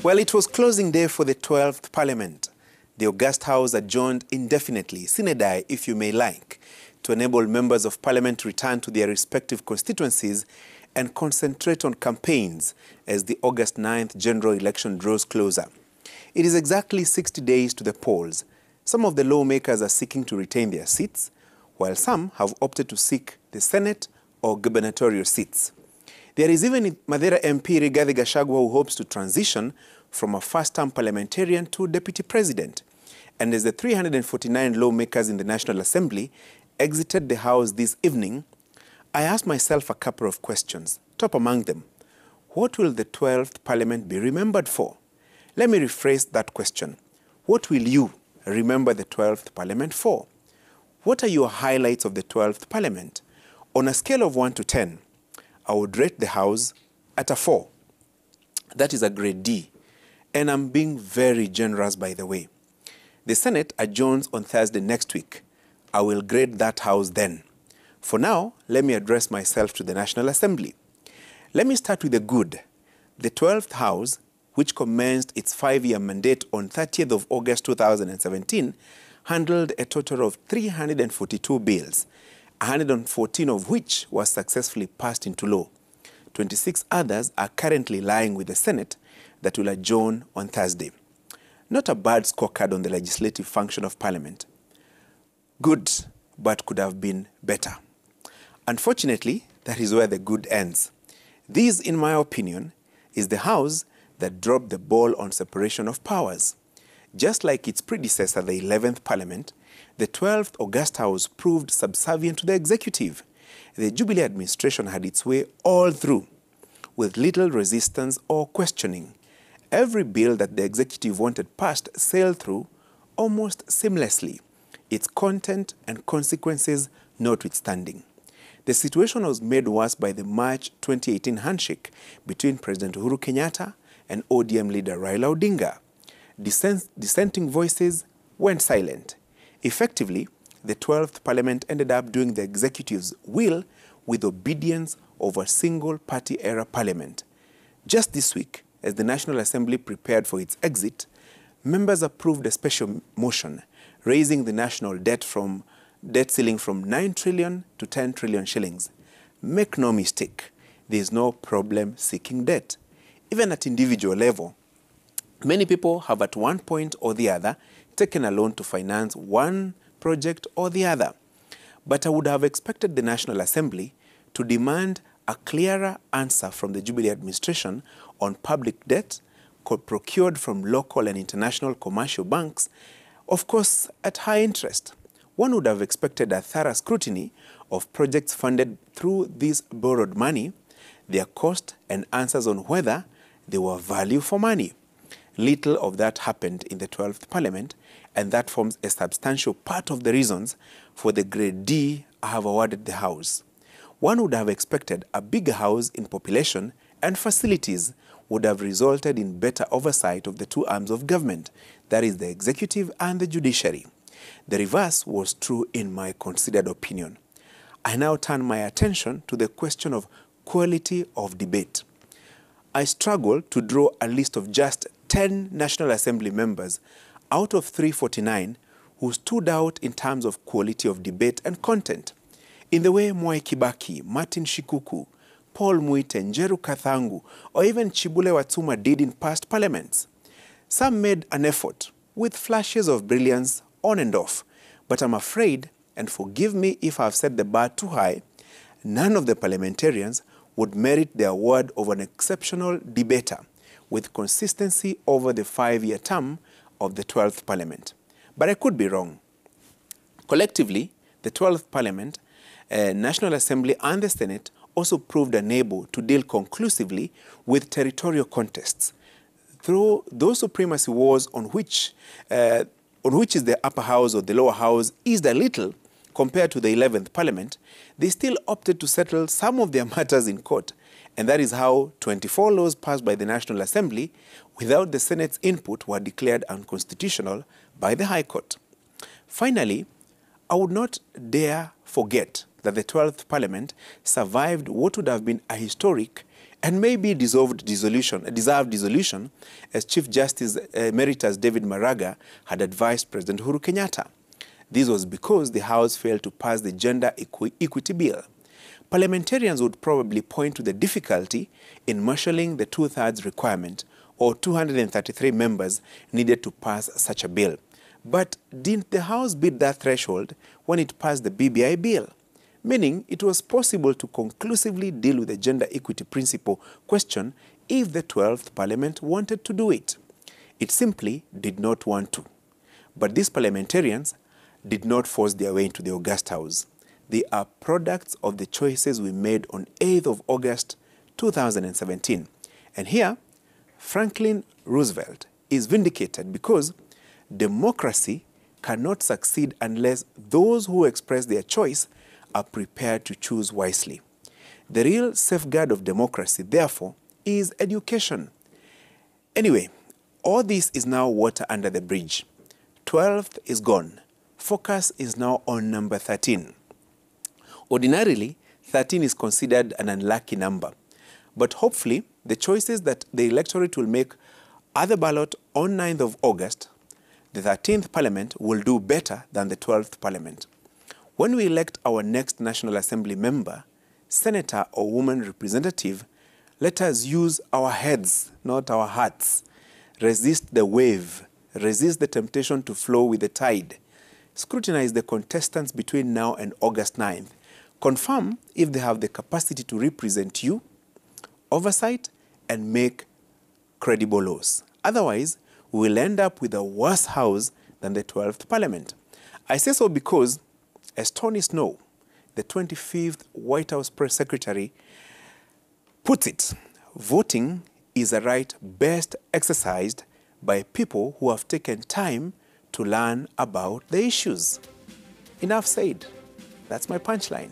Well, it was closing day for the 12th Parliament. The August House adjourned indefinitely, sine die if you may like, to enable members of Parliament to return to their respective constituencies and concentrate on campaigns as the August 9th general election draws closer. It is exactly 60 days to the polls. Some of the lawmakers are seeking to retain their seats, while some have opted to seek the Senate or gubernatorial seats. There is even Madeira MP Rigathi Gachuri who hopes to transition from a first-term parliamentarian to deputy president. And as the 349 lawmakers in the National Assembly exited the House this evening, I asked myself a couple of questions. Top among them, what will the 12th Parliament be remembered for? Let me rephrase that question. What will you remember the 12th Parliament for? What are your highlights of the 12th Parliament? On a scale of 1 to 10, I would rate the House at a 4. That is a grade D. And I'm being very generous, by the way. The Senate adjourns on Thursday next week. I will grade that House then. For now, let me address myself to the National Assembly. Let me start with the good. The 12th House, which commenced its 5-year mandate on 30th of August 2017, handled a total of 342 bills, 114 of which were successfully passed into law. 26 others are currently lying with the Senate that will adjourn on Thursday. Not a bad scorecard on the legislative function of Parliament. Good, but could have been better. Unfortunately, that is where the good ends. This, in my opinion, is the House that dropped the ball on separation of powers. Just like its predecessor, the 11th Parliament, the 12th August House proved subservient to the executive. The Jubilee administration had its way all through, with little resistance or questioning. Every bill that the executive wanted passed sailed through almost seamlessly, its content and consequences notwithstanding. The situation was made worse by the March 2018 handshake between President Uhuru Kenyatta and ODM leader Raila Odinga. Dissenting voices went silent. Effectively, the 12th Parliament ended up doing the executive's will with obedience of a single-party era parliament. Just this week, as the National Assembly prepared for its exit, members approved a special motion raising the national debt ceiling from 9 trillion to 10 trillion shillings. Make no mistake, there is no problem seeking debt. Even at individual level, many people have at one point or the other taken a loan to finance one project or the other. But I would have expected the National Assembly to demand a clearer answer from the Jubilee administration on public debt procured from local and international commercial banks, of course at high interest. One would have expected a thorough scrutiny of projects funded through this borrowed money, their cost, and answers on whether they were value for money. Little of that happened in the 12th Parliament, and that forms a substantial part of the reasons for the grade D I have awarded the House. One would have expected a bigger House in population and facilities would have resulted in better oversight of the two arms of government, that is the executive and the judiciary. The reverse was true in my considered opinion. I now turn my attention to the question of quality of debate. I struggle to draw a list of just 10 National Assembly members out of 349 who stood out in terms of quality of debate and content, in the way Mwai Kibaki, Martin Shikuku, Paul Muite, Njeru Kathangu, or even Chibule Watsuma did in past parliaments. Some made an effort, with flashes of brilliance on and off, but I'm afraid, and forgive me if I've set the bar too high, none of the parliamentarians would merit the award of an exceptional debater with consistency over the 5-year term of the 12th Parliament. But I could be wrong. Collectively, the 12th Parliament, National Assembly and the Senate also proved unable to deal conclusively with territorial contests. Through those supremacy wars on which is the upper house or the lower house eased a little compared to the 11th Parliament, they still opted to settle some of their matters in court. And that is how 24 laws passed by the National Assembly without the Senate's input were declared unconstitutional by the High Court. Finally, I would not dare forget that the 12th Parliament survived what would have been a historic and maybe deserved dissolution, as Chief Justice Emeritus David Maraga had advised President Uhuru Kenyatta. This was because the House failed to pass the Gender Equity Bill. Parliamentarians would probably point to the difficulty in marshalling the two-thirds requirement, or 233 members needed to pass such a bill. But didn't the House beat that threshold when it passed the BBI bill? Meaning it was possible to conclusively deal with the gender equity principle question if the 12th Parliament wanted to do it. It simply did not want to. But these parliamentarians did not force their way into the August House. They are products of the choices we made on 8th of August 2017. And here, Franklin Roosevelt is vindicated because democracy cannot succeed unless those who express their choice are prepared to choose wisely. The real safeguard of democracy, therefore, is education. Anyway, all this is now water under the bridge. 12th is gone. Focus is now on number 13. Ordinarily, 13 is considered an unlucky number. But hopefully, the choices that the electorate will make at the ballot on 9th of August, the 13th Parliament will do better than the 12th Parliament. When we elect our next National Assembly member, senator or woman representative, let us use our heads, not our hearts. Resist the wave. Resist the temptation to flow with the tide. Scrutinize the contestants between now and August 9th. Confirm if they have the capacity to represent you, oversight, and make credible laws. Otherwise, we will end up with a worse house than the 12th Parliament. I say so because, as Tony Snow, the 25th White House Press Secretary, puts it, voting is a right best exercised by people who have taken time to learn about the issues. Enough said. That's my punchline.